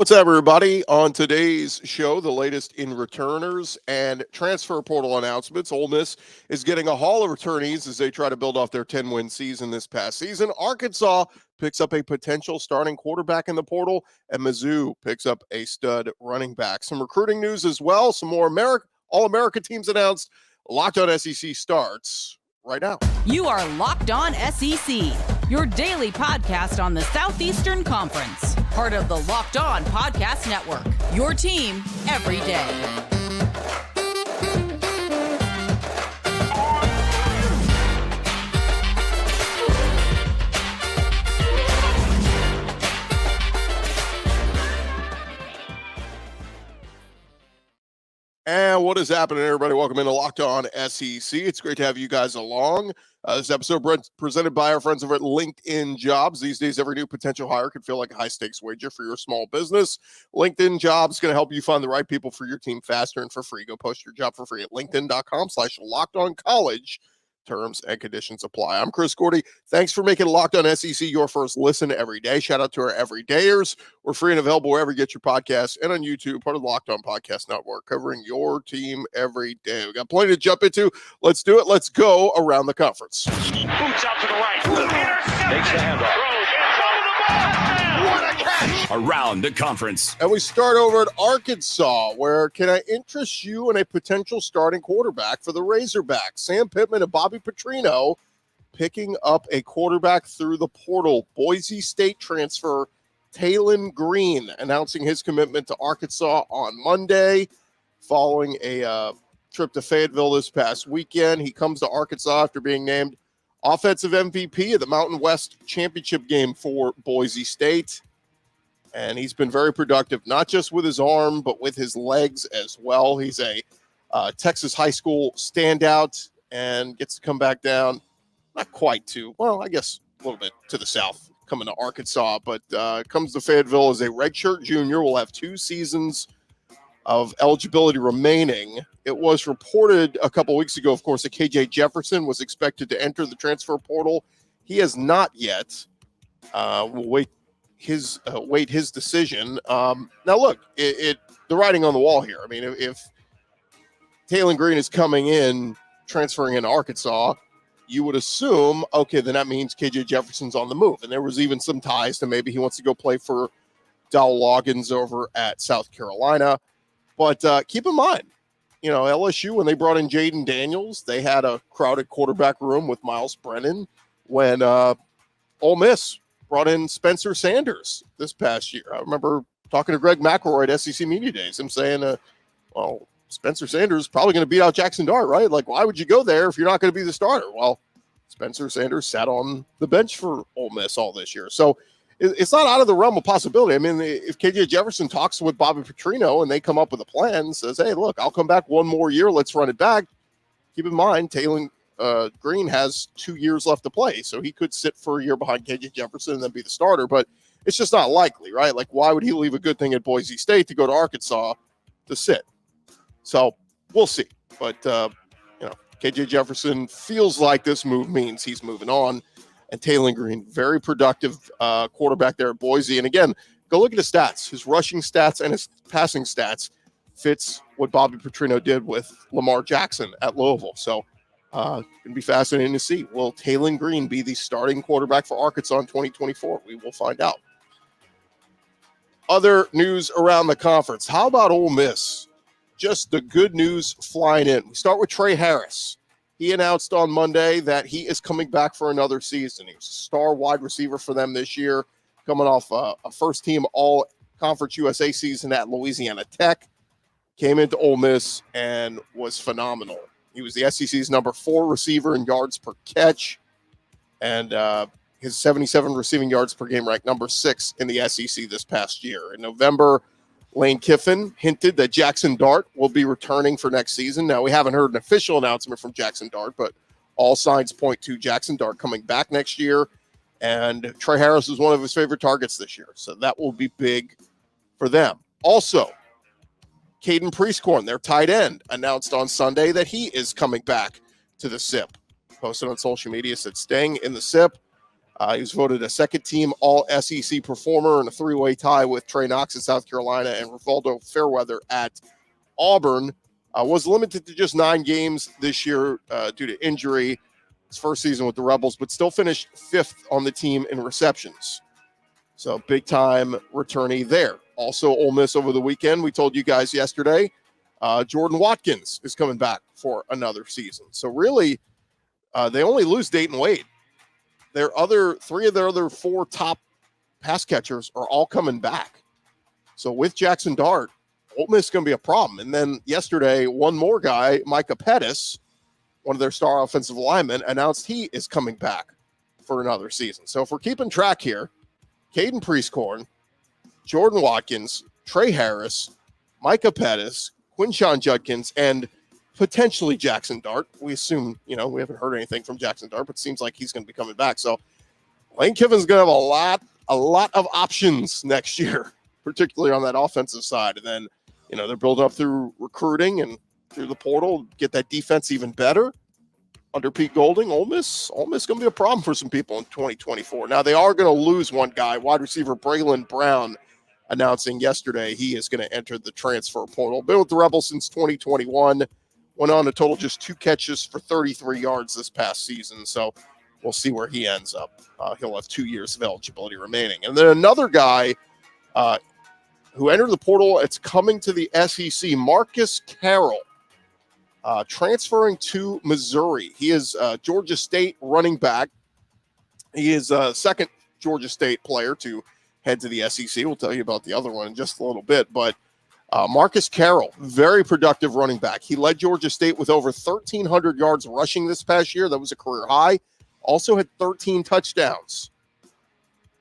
What's up, everybody? On today's show, the latest in returners and transfer portal announcements. Ole Miss is getting a haul of returnees as they try to build off their 10-win season this past season. Arkansas picks up a potential starting quarterback in the portal, and Mizzou picks up a stud running back. Some recruiting news as well. Some more All-America teams announced. Locked On SEC starts right now. You are Locked On SEC, your daily podcast on the Southeastern Conference. Part of the Locked On Podcast Network, your team every day. And what is happening, everybody? Welcome into Locked On SEC. It's great to have you guys along. This episode presented by our friends over at LinkedIn Jobs. These days, every new potential hire could feel like a high-stakes wager for your small business. LinkedIn Jobs is going to help you find the right people for your team faster and for free. Go post your job for free at linkedin.com/LockedOnCollege. Terms and conditions apply. I'm Chris Gordy. Thanks for making Locked On SEC your first listen every day. Shout out to our everydayers. We're free and available wherever you get your podcasts and on YouTube, part of the Locked On Podcast Network, covering your team every day. We got plenty to jump into. Let's do it. Let's go around the conference. Boots out to the right. Intercepted. Makes the handoff. What a catch. Around the conference. And we start over at Arkansas, where can I interest you in a potential starting quarterback for the Razorbacks? Sam Pittman and Bobby Petrino picking up a quarterback through the portal. Boise State transfer Taylen Green announcing his commitment to Arkansas on Monday following a trip to Fayetteville this past weekend. He comes to Arkansas after being named offensive MVP of the Mountain West Championship game for Boise State. And he's been very productive, not just with his arm, but with his legs as well. He's a Texas high school standout and gets to come back down, not quite to, well, I guess a little bit to the south, coming to Arkansas, but comes to Fayetteville as a redshirt junior. Will have 2 seasons of eligibility remaining. It was reported a couple weeks ago, of course, that KJ Jefferson was expected to enter the transfer portal. He has not yet. We'll wait his decision. Now, look, the writing on the wall here. I mean, if Taylen Green is coming in, transferring in Arkansas, you would assume, okay, then that means KJ Jefferson's on the move. And there was even some ties to maybe he wants to go play for Dowell Loggins over at South Carolina. But keep in mind, you know, LSU, when they brought in Jaden Daniels, they had a crowded quarterback room with Miles Brennan. When Ole Miss brought in Spencer Sanders this past year, I remember talking to Greg McElroy at SEC Media Days, him saying, well, Spencer Sanders is probably going to beat out Jackson Dart, right? Like, why would you go there if you're not going to be the starter? Well, Spencer Sanders sat on the bench for Ole Miss all this year. So it's not out of the realm of possibility. I mean, if KJ Jefferson talks with Bobby Petrino and they come up with a plan, says, hey, look, I'll come back one more year. Let's run it back. Keep in mind, Taylen Green has 2 years left to play, so he could sit for a year behind KJ Jefferson and then be the starter, but it's just not likely, right? Like, why would he leave a good thing at Boise State to go to Arkansas to sit? So we'll see. But, KJ Jefferson feels like this move means he's moving on. And Taylen Green, very productive quarterback there at Boise. And again, go look at his stats. His rushing stats and his passing stats fits what Bobby Petrino did with Lamar Jackson at Louisville. So going to be fascinating to see. Will Taylen Green be the starting quarterback for Arkansas in 2024? We will find out. Other news around the conference. How about Ole Miss? Just the good news flying in. We start with Trey Harris. He announced on Monday that he is coming back for another season. He was a star wide receiver for them this year, coming off a first-team All-Conference USA season at Louisiana Tech. Came into Ole Miss and was phenomenal. He was the SEC's number 4 receiver in yards per catch, and his 77 receiving yards per game ranked number 6 in the SEC this past year. In November, Lane Kiffin hinted that Jackson Dart will be returning for next season. Now, we haven't heard an official announcement from Jackson Dart, but all signs point to Jackson Dart coming back next year. And Trey Harris is one of his favorite targets this year, so that will be big for them. Also, Caden Priestcorn, their tight end, announced on Sunday that he is coming back to the SIP. Posted on social media, said staying in the SIP. He was voted a second-team All-SEC performer in a three-way tie with Trey Knox at South Carolina and Rivaldo Fairweather at Auburn. Was limited to just 9 games this year due to injury. His first season with the Rebels, but still finished 5th on the team in receptions. So big-time returnee there. Also, Ole Miss over the weekend. We told you guys yesterday, Jordan Watkins is coming back for another season. So really, they only lose Dayton Wade. Three of their other 4 top pass catchers are all coming back. So with Jackson Dart, Ole Miss is going to be a problem. And then yesterday, one more guy, Micah Pettis, one of their star offensive linemen, announced he is coming back for another season. So if we're keeping track here, Caden Priestcorn, Jordan Watkins, Trey Harris, Micah Pettis, Quinshawn Judkins, and potentially Jackson Dart. We assume, we haven't heard anything from Jackson Dart, but it seems like he's going to be coming back. So Lane Kiffin's going to have a lot of options next year, particularly on that offensive side. And then, they're building up through recruiting and through the portal, get that defense even better under Pete Golding. Ole Miss going to be a problem for some people in 2024. Now, they are going to lose one guy, wide receiver Braylon Brown, announcing yesterday he is going to enter the transfer portal. Been with the Rebels since 2021. Went on a total just 2 catches for 33 yards this past season. So we'll see where he ends up. He'll have 2 years of eligibility remaining. And then another guy who entered the portal, it's coming to the SEC, Marcus Carroll, transferring to Missouri. He is Georgia State running back. He is a second Georgia State player to head to the SEC. We'll tell you about the other one in just a little bit. But Marcus Carroll, very productive running back. He led Georgia State with over 1,300 yards rushing this past year. That was a career high. Also had 13 touchdowns.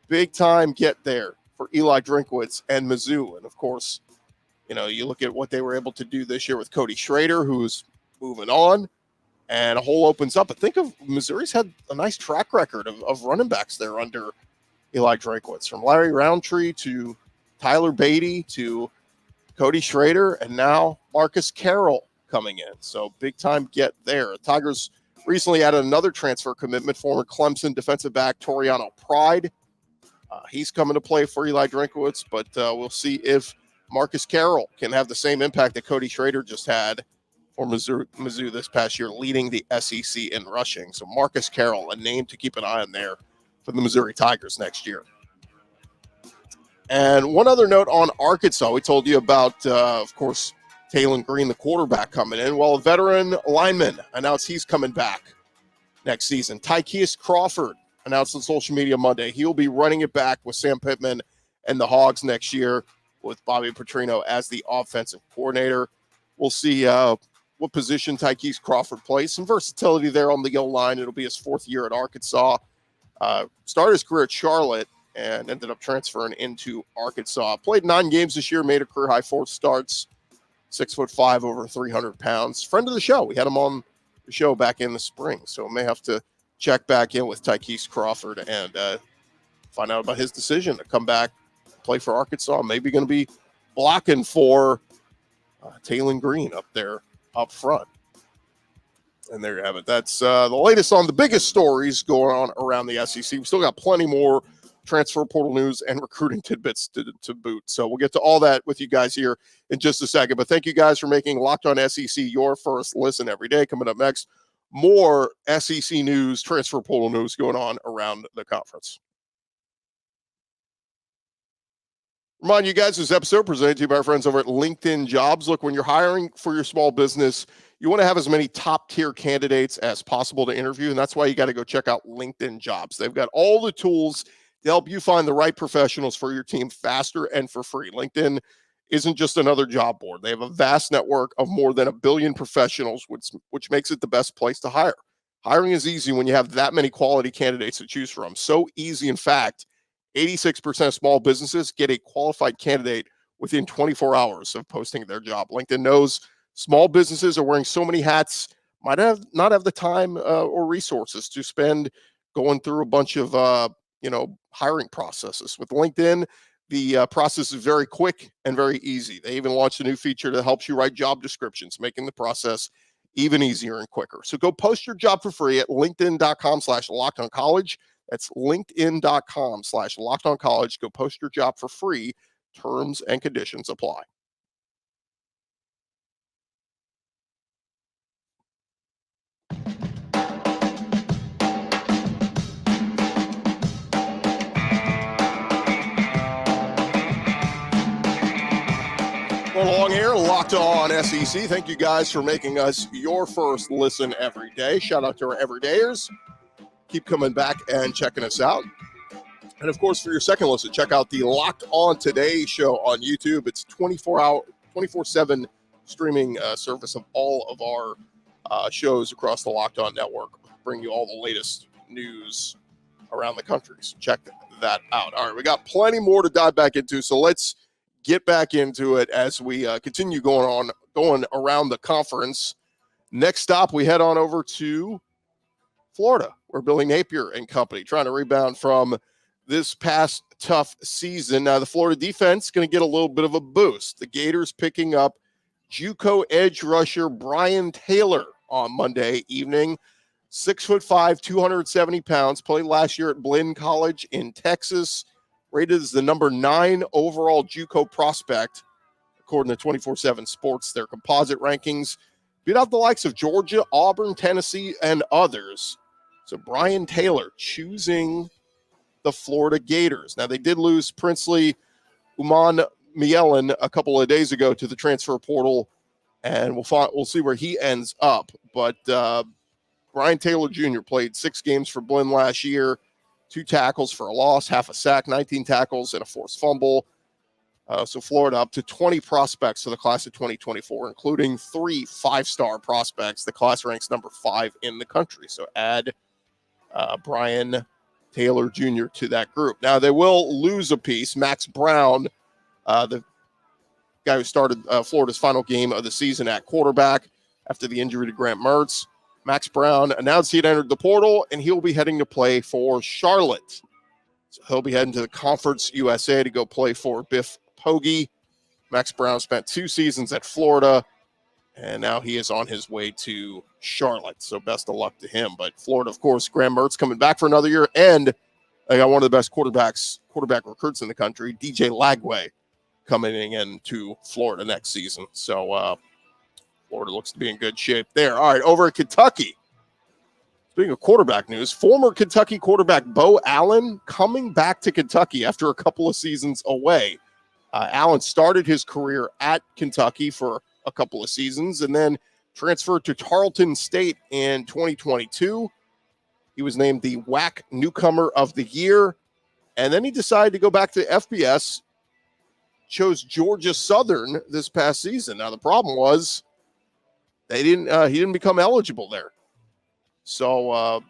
Big time get there for Eli Drinkwitz and Mizzou. And, of course, you look at what they were able to do this year with Cody Schrader, who's moving on, and a hole opens up. But think of Missouri's had a nice track record of running backs there under Eli Drinkwitz, from Larry Roundtree to Tyler Beatty to Cody Schrader, and now Marcus Carroll coming in. So big-time get there. Tigers recently added another transfer commitment, former Clemson defensive back Toriano Pride. He's coming to play for Eli Drinkwitz, but we'll see if Marcus Carroll can have the same impact that Cody Schrader just had for Mizzou this past year, leading the SEC in rushing. So Marcus Carroll, a name to keep an eye on there for the Missouri Tigers next year. And one other note on Arkansas, we told you about, of course, Taylen Green, the quarterback, coming in. Well, a veteran lineman announced he's coming back next season. Tykeus Crawford announced on social media Monday he'll be running it back with Sam Pittman and the Hogs next year, with Bobby Petrino as the offensive coordinator. We'll see what position Tykeus Crawford plays. Some versatility there on the O-line. It'll be his 4th year at Arkansas. Started his career at Charlotte and ended up transferring into Arkansas. Played 9 games this year, made a career high 4 starts, 6'5", over 300 pounds. Friend of the show. We had him on the show back in the spring, so may have to check back in with Tykeus Crawford and find out about his decision to come back, play for Arkansas. Maybe going to be blocking for Taylen Green up there up front. And there you have it. That's the latest on the biggest stories going on around the SEC. We still got plenty more transfer portal news and recruiting tidbits to boot. So we'll get to all that with you guys here in just a second. But thank you guys for making Locked On SEC your first listen every day. Coming up next, more SEC news, transfer portal news going on around the conference. Remind you guys, this episode presented to you by our friends over at LinkedIn Jobs. Look, when you're hiring for your small business, you want to have as many top-tier candidates as possible to interview, and that's why you got to go check out LinkedIn Jobs. They've got all the tools to help you find the right professionals for your team faster and for free. LinkedIn isn't just another job board. They have a vast network of more than 1 billion professionals, which makes it the best place to hire. Hiring is easy when you have that many quality candidates to choose from. So easy, in fact, 86% of small businesses get a qualified candidate within 24 hours of posting their job. LinkedIn knows small businesses are wearing so many hats, might not have the time or resources to spend going through a bunch of hiring processes. With LinkedIn, the process is very quick and very easy. They even launched a new feature that helps you write job descriptions, making the process even easier and quicker. So go post your job for free at linkedin.com/LockedOnCollege. That's linkedin.com/LockedOnCollege. Go post your job for free. Terms and conditions apply. Going along here, Locked On SEC. Thank you guys for making us your first listen every day. Shout out to our everydayers. Keep coming back and checking us out. And of course, for your second listen, check out the Locked On Today show on YouTube. It's 24/7 streaming service of all of our shows across the Locked On network. Bring you all the latest news around the country. So check that out. All right, we got plenty more to dive back into. So let's get back into it as we continue going around the conference. Next stop, we head on over to Florida, where Billy Napier and company trying to rebound from this past tough season. Now, the Florida defense is going to get a little bit of a boost. The Gators picking up JUCO edge rusher Brian Taylor on Monday evening. 6'5", 270 pounds, played last year at Blinn College in Texas. Rated as the number 9 overall JUCO prospect, according to 24/7 Sports, their composite rankings. Beat out the likes of Georgia, Auburn, Tennessee, and others. So Brian Taylor choosing the Florida Gators. Now, they did lose Princely Uman Mielen a couple of days ago to the transfer portal, and we'll see where he ends up. But Brian Taylor Jr. played 6 games for Blinn last year. 2 tackles for a loss, half a sack, 19 tackles, and a forced fumble. So Florida up to 20 prospects for the class of 2024, including 3 5-star prospects. The class ranks number 5 in the country. So add Brian Taylor Jr. to that group. Now, they will lose a piece. Max Brown, the guy who started Florida's final game of the season at quarterback after the injury to Grant Mertz. Max Brown announced he had entered the portal, and he'll be heading to play for Charlotte. So he'll be heading to the Conference USA to go play for Biff Poggi. Max Brown spent 2 seasons at Florida, and now he is on his way to Charlotte. So best of luck to him. But Florida, of course, Graham Mertz coming back for another year, and they got one of the best quarterback recruits in the country, DJ Lagway, coming into Florida next season. So Florida looks to be in good shape there. All right, over at Kentucky. Speaking of quarterback news, former Kentucky quarterback Bo Allen coming back to Kentucky after a couple of seasons away. Allen started his career at Kentucky for a couple of seasons and then transferred to Tarleton State in 2022. He was named the WAC Newcomer of the Year, and then he decided to go back to FBS, chose Georgia Southern this past season. Now, the problem was he didn't become eligible there. So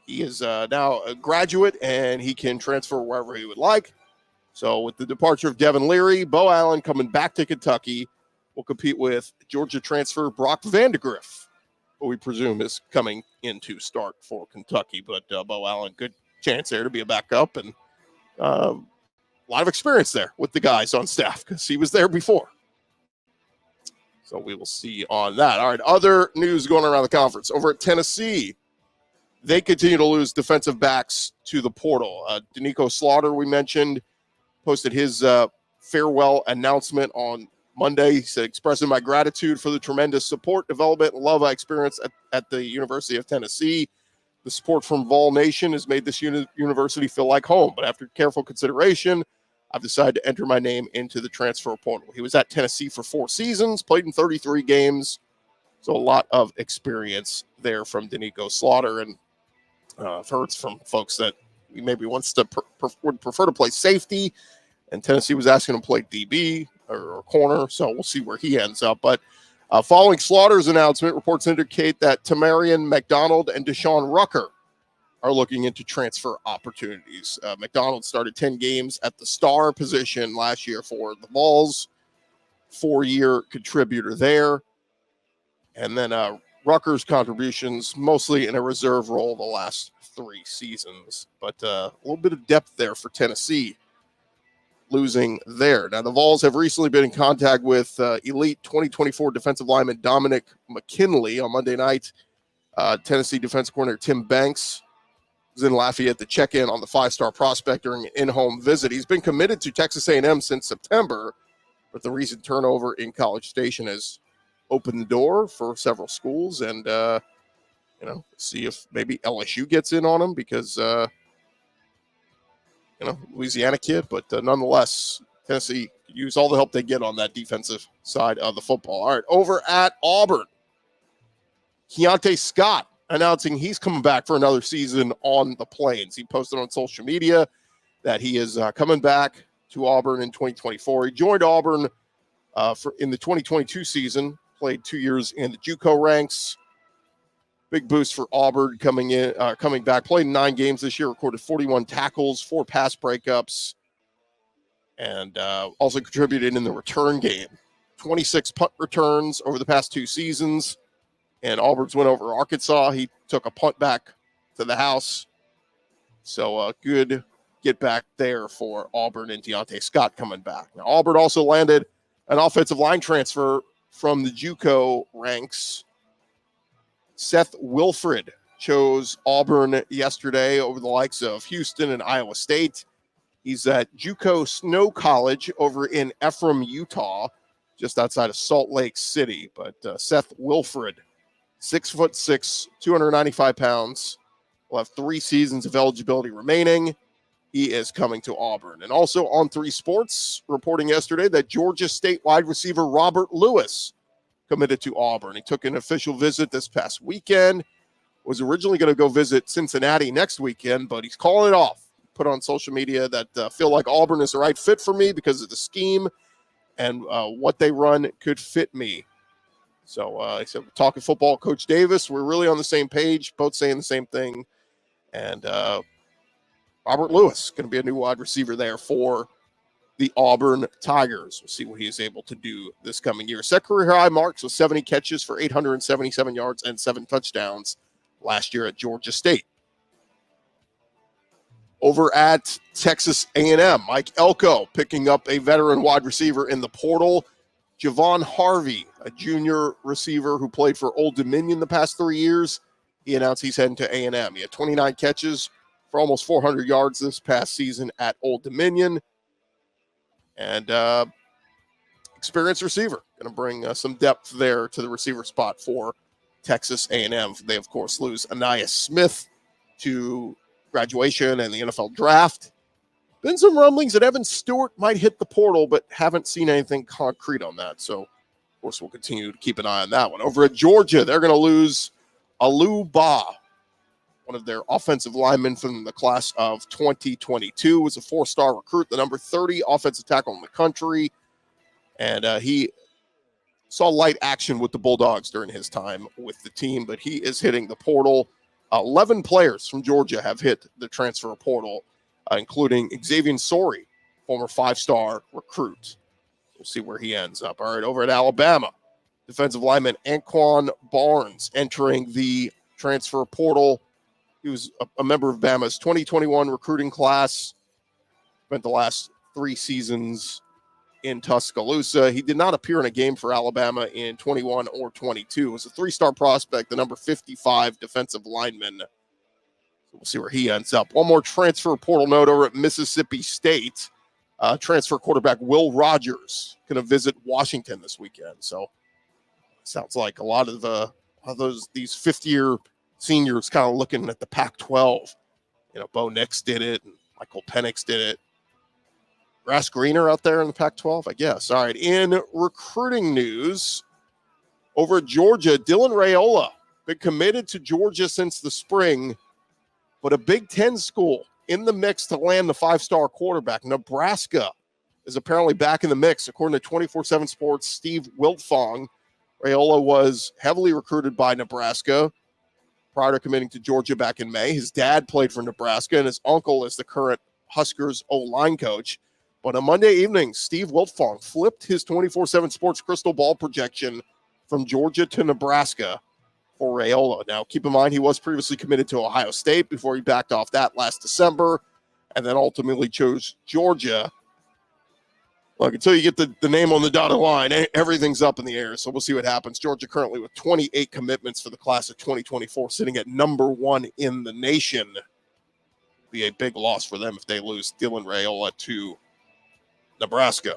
he is now a graduate, and he can transfer wherever he would like. So with the departure of Devin Leary, Bo Allen coming back to Kentucky will compete with Georgia transfer Brock Vandegrift, who we presume is coming in to start for Kentucky. But Bo Allen, good chance there to be a backup, and a lot of experience there with the guys on staff because he was there before. So we will see on that. All right, other news going around the conference. Over at Tennessee, they continue to lose defensive backs to the portal. Danico Slaughter, we mentioned, posted his farewell announcement on Monday. He said, expressing my gratitude for the tremendous support, development, and love I experienced at the University of Tennessee. The support from Vol Nation has made this university feel like home. But after careful consideration, I've decided to enter my name into the transfer portal. He was at Tennessee for 4 seasons, played in 33 games. So a lot of experience there from Danico Slaughter. And I've heard from folks that he maybe wants to would prefer to play safety, and Tennessee was asking him to play DB or corner. So we'll see where he ends up. But following Slaughter's announcement, reports indicate that Tamarian McDonald and Deshaun Rucker are looking into transfer opportunities. McDonald started 10 games at the star position last year for the Vols, 4-year contributor there. And then Rucker's contributions mostly in a reserve role the last 3 seasons. But a little bit of depth there for Tennessee losing there. Now, the Vols have recently been in contact with elite 2024 defensive lineman Dominic McKinley on Monday night. Tennessee defensive coordinator Tim Banks was in Lafayette to check in on the five-star prospect during an in-home visit. He's been committed to Texas A&M since September, but the recent turnover in College Station has opened the door for several schools, and see if maybe LSU gets in on him because Louisiana kid, but nonetheless, Tennessee could use all the help they get on that defensive side of the football. All right, over at Auburn, Keontae Scott announcing he's coming back for another season on the Plains. He posted on social media that he is coming back to Auburn in 2024. He joined Auburn in the 2022 season, played 2 years in the JUCO ranks. Big boost for Auburn coming back. Played 9 games this year, recorded 41 tackles, 4 pass breakups, and also contributed in the return game. 26 punt returns over the past 2 seasons. And Auburn's win over Arkansas. He took a punt back to the house. So good get back there for Auburn and Keontae Scott coming back. Now, Auburn also landed an offensive line transfer from the JUCO ranks. Seth Wilfred chose Auburn yesterday over the likes of Houston and Iowa State. He's at JUCO Snow College over in Ephraim, Utah, just outside of Salt Lake City. But Seth Wilfred, 6'6", 295 pounds, will have 3 seasons of eligibility remaining. He is coming to Auburn. And also on 3 Sports, reporting yesterday that Georgia State wide receiver Robert Lewis committed to Auburn. He took an official visit this past weekend, was originally going to go visit Cincinnati next weekend, but he's calling it off. Put on social media that feel like Auburn is the right fit for me because of the scheme and what they run could fit me. So he said, talking football, Coach Davis, we're really on the same page, both saying the same thing. And Robert Lewis going to be a new wide receiver there for the Auburn Tigers. We'll see what he is able to do this coming year. Set career high marks with 70 catches for 877 yards and 7 touchdowns last year at Georgia State. Over at Texas A&M, Mike Elko picking up a veteran wide receiver in the portal. Javon Harvey, a junior receiver who played for Old Dominion the past 3 years. He announced he's heading to A&M. He had 29 catches for almost 400 yards this past season at Old Dominion. And experienced receiver. Going to bring some depth there to the receiver spot for Texas A&M. They, of course, lose Aniyah Smith to graduation and the NFL draft. Been some rumblings that Evan Stewart might hit the portal, but haven't seen anything concrete on that. So, of course, we'll continue to keep an eye on that one. Over at Georgia, they're going to lose Alu Ba, one of their offensive linemen from the class of 2022. Was a 4-star recruit, the number 30 offensive tackle in the country. And he saw light action with the Bulldogs during his time with the team, but he is hitting the portal. 11 players from Georgia have hit the transfer portal, including Xavier Sori, former 5-star recruit. We'll see where he ends up. All right, over at Alabama, defensive lineman Anquan Barnes entering the transfer portal. He was a member of Bama's 2021 recruiting class, spent the last 3 seasons in Tuscaloosa. He did not appear in a game for Alabama in 21 or 22. It was a 3-star prospect, the number 55 defensive lineman. So we'll see where he ends up. One more transfer portal note over at Mississippi State. Transfer quarterback Will Rogers going to visit Washington this weekend. So sounds like a lot of these fifth-year seniors kind of looking at the Pac-12. Bo Nix did it, and Michael Penix did it. Grass greener out there in the Pac-12, I guess. All right, in recruiting news, over at Georgia, Dylan Raiola, been committed to Georgia since the spring, but a Big Ten school in the mix to land the 5-star quarterback. Nebraska is apparently back in the mix. According to 24/7 Sports' Steve Wiltfong, Raiola was heavily recruited by Nebraska prior to committing to Georgia back in May. His dad played for Nebraska, and his uncle is the current Huskers O-line coach. But on Monday evening, Steve Wiltfong flipped his 24/7 Sports crystal ball projection from Georgia to Nebraska for Raiola. Now, keep in mind, he was previously committed to Ohio State before he backed off that last December and then ultimately chose Georgia. Look, until you get the name on the dotted line, everything's up in the air, so we'll see what happens. Georgia currently with 28 commitments for the class of 2024, sitting at number 1 in the nation. be a big loss for them if they lose Dylan Raiola to Nebraska.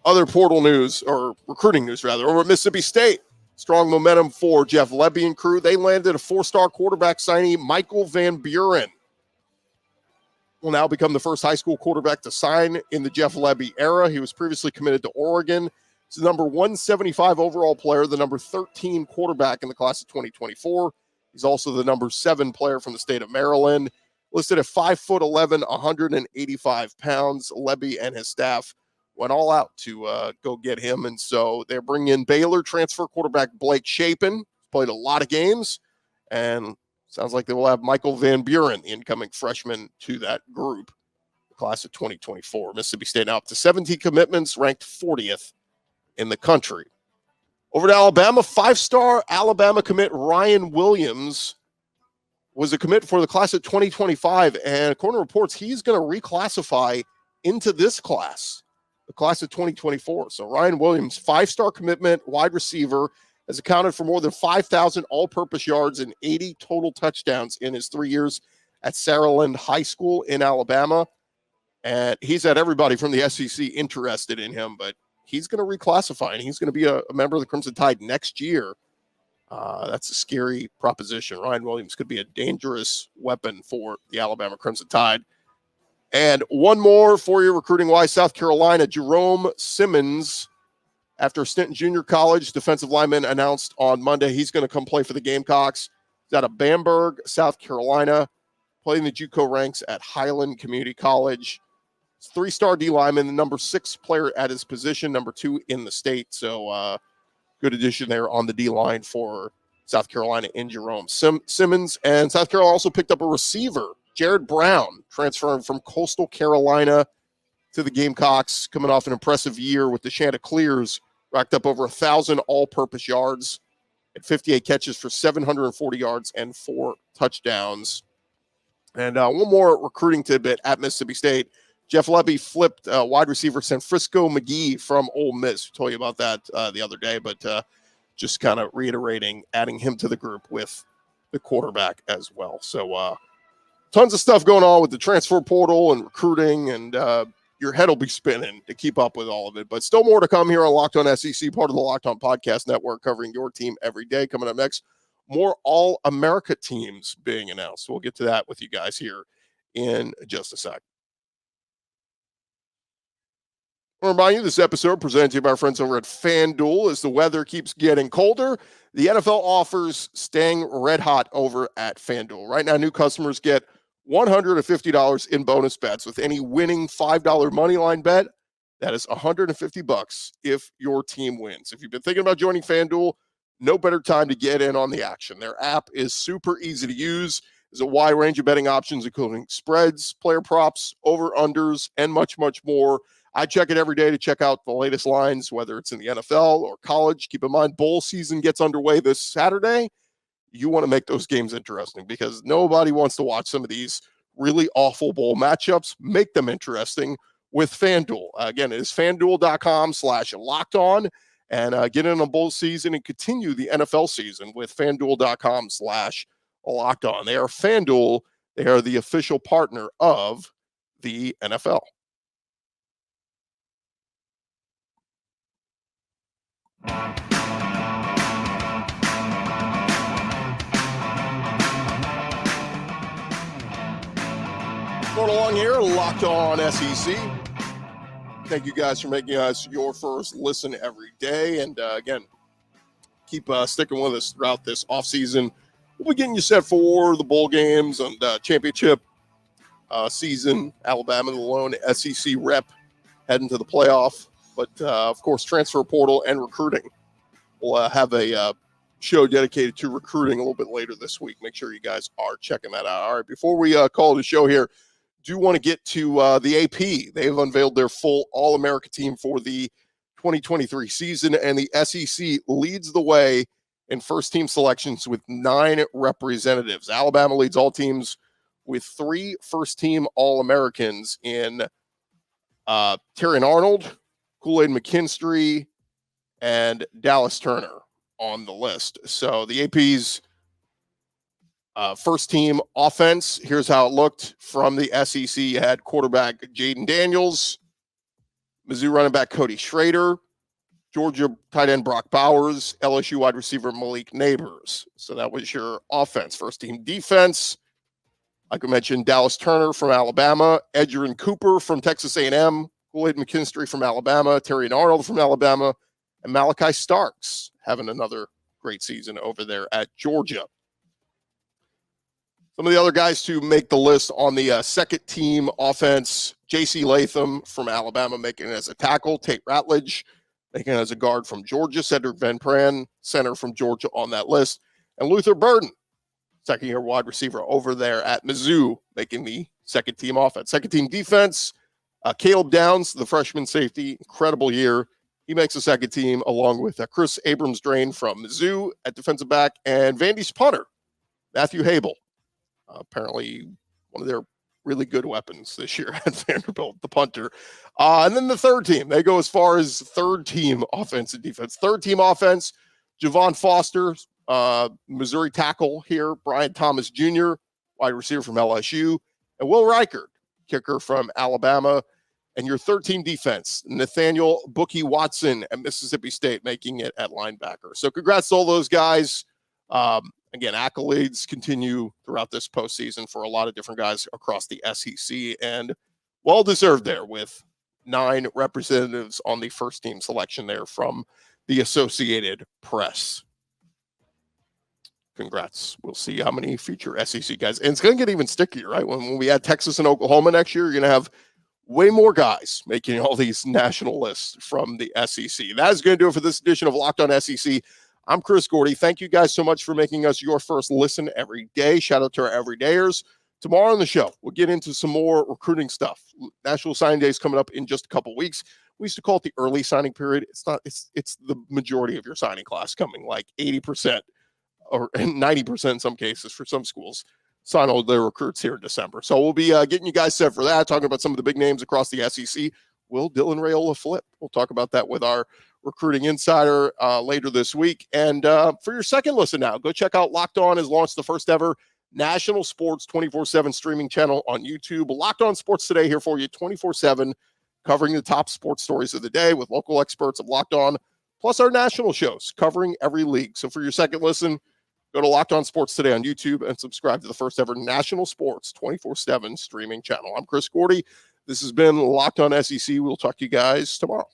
Other portal news, or recruiting news rather, over at Mississippi State. Strong momentum for Jeff Lebby and crew. They landed a 4-star quarterback signee, Michael Van Buren. Will now become the first high school quarterback to sign in the Jeff Lebby era. He was previously committed to Oregon. He's the number 175 overall player, the number 13 quarterback in the class of 2024. He's also the number 7 player from the state of Maryland. Listed at 5'11", 185 pounds. Lebby and his staff went all out to go get him. And so they're bringing in Baylor transfer quarterback Blake Shapen. Played a lot of games. And sounds like they will have Michael Van Buren, the incoming freshman, to that group. The class of 2024. Mississippi State now up to 17 commitments, ranked 40th in the country. Over to Alabama, 5-star Alabama commit Ryan Williams was a commit for the class of 2025. And according to reports, he's going to reclassify into this class, the class of 2024. So Ryan Williams, 5-star commitment, wide receiver, has accounted for more than 5,000 all-purpose yards and 80 total touchdowns in his 3 years at Saraland High School in Alabama. And he's had everybody from the SEC interested in him, but he's going to reclassify, and he's going to be a member of the Crimson Tide next year. That's a scary proposition. Ryan Williams could be a dangerous weapon for the Alabama Crimson Tide. And one more for you recruiting-wise, South Carolina, Jerome Simmons, after a stint in junior college, defensive lineman announced on Monday he's going to come play for the Gamecocks. He's out of Bamberg, South Carolina, playing the JUCO ranks at Highland Community College. He's 3-star D-lineman, the number 6 player at his position, number 2 in the state. So good addition there on the D-line for South Carolina in Jerome Simmons. And South Carolina also picked up a receiver, Jared Brown, transferring from Coastal Carolina to the Gamecocks, coming off an impressive year with the Chanticleers, racked up over 1,000 all-purpose yards and 58 catches for 740 yards and 4 touchdowns. And one more recruiting tidbit at Mississippi State. Jeff Lebby flipped wide receiver Sanfrisco McGee from Ole Miss. I told you about that the other day, but just kind of reiterating, adding him to the group with the quarterback as well. So tons of stuff going on with the transfer portal and recruiting, and your head will be spinning to keep up with all of it. But still more to come here on Locked On SEC, part of the Locked On Podcast Network, covering your team every day. Coming up next, more All-America teams being announced. We'll get to that with you guys here in just a sec. I want to remind you, this episode presented to you by our friends over at FanDuel. As the weather keeps getting colder, the NFL offers staying red hot over at FanDuel. Right now, new customers get $150 in bonus bets with any winning $5 money line bet. That is $150 if your team wins. If you've been thinking about joining FanDuel, no better time to get in on the action. Their app is super easy to use. There's a wide range of betting options, including spreads, player props, over-unders, and much, much more. I check it every day to check out the latest lines, whether it's in the NFL or college. Keep in mind, bowl season gets underway this Saturday. You want to make those games interesting because nobody wants to watch some of these really awful bowl matchups. Make them interesting with FanDuel. Again, it is FanDuel.com/lockedon, and get in on bowl season and continue the NFL season with FanDuel.com/lockedon. They are FanDuel. They are the official partner of the NFL. Going along here, Locked On SEC. Thank you guys for making us your first listen every day. And again, keep sticking with us throughout this offseason. We'll be getting you set for the bowl games and championship season. Alabama, the lone SEC rep, heading to the playoff. But, of course, transfer portal and recruiting. We'll have a show dedicated to recruiting a little bit later this week. Make sure you guys are checking that out. All right, before we call the show here, do want to get to the AP. They've unveiled their full All-America team for the 2023 season, and the SEC leads the way in first-team selections with 9 representatives. Alabama leads all teams with 3 first-team All-Americans in Terrion Arnold, Kool-Aid McKinstry, and Dallas Turner on the list. So the AP's First team offense, here's how it looked from the SEC. You had quarterback Jaden Daniels, Mizzou running back Cody Schrader, Georgia tight end Brock Bowers, LSU wide receiver Malik Neighbors. So that was your offense. First team defense, like I mentioned, Dallas Turner from Alabama, Edgerrin Cooper from Texas A&M, Kool-Aid McKinstry from Alabama, Terry Arnold from Alabama, and Malachi Starks having another great season over there at Georgia. Some of the other guys to make the list on the second team offense, J.C. Latham from Alabama making it as a tackle, Tate Ratledge making it as a guard from Georgia, Cedric Van Pran, center from Georgia on that list, and Luther Burden, second-year wide receiver over there at Mizzou, making the second team offense. Second team defense, Caleb Downs, the freshman safety, incredible year. He makes the second team along with Chris Abrams-Drain from Mizzou at defensive back, and Vandy's punter, Matthew Habel. Apparently one of their really good weapons this year at Vanderbilt, the punter. And then the third team, they go as far as third team offense and defense. Third team offense, Javon Foster, Missouri tackle here, Brian Thomas Jr., wide receiver from LSU, and Will Reichard, kicker from Alabama. And your third team defense, Nathaniel Bookie Watson at Mississippi State, making it at linebacker. So congrats to all those guys. Again, accolades continue throughout this postseason for a lot of different guys across the SEC, and well-deserved there with 9 representatives on the first team selection there from the Associated Press. Congrats. We'll see how many future SEC guys. And it's going to get even stickier, right? When we add Texas and Oklahoma next year, you're going to have way more guys making all these national lists from the SEC. That is going to do it for this edition of Locked On SEC. I'm Chris Gordy. Thank you guys so much for making us your first listen every day. Shout out to our everydayers. Tomorrow on the show, we'll get into some more recruiting stuff. National Signing Day is coming up in just a couple weeks. We used to call it the early signing period. It's not. It's the majority of your signing class coming, like 80% or 90% in some cases for some schools. Sign all their recruits here in December. So we'll be getting you guys set for that, talking about some of the big names across the SEC. Will Dylan Raiola flip? We'll talk about that with our recruiting insider later this week. And for your second listen now, go check out Locked On has launched the first ever national sports 24/7 streaming channel on YouTube. Locked On Sports Today here for you 24/7, covering the top sports stories of the day with local experts of Locked On, plus our national shows covering every league. So for your second listen, go to Locked On Sports Today on YouTube and subscribe to the first ever national sports 24/7 streaming channel. I'm Chris Gordy. This has been Locked On SEC. We'll talk to you guys tomorrow.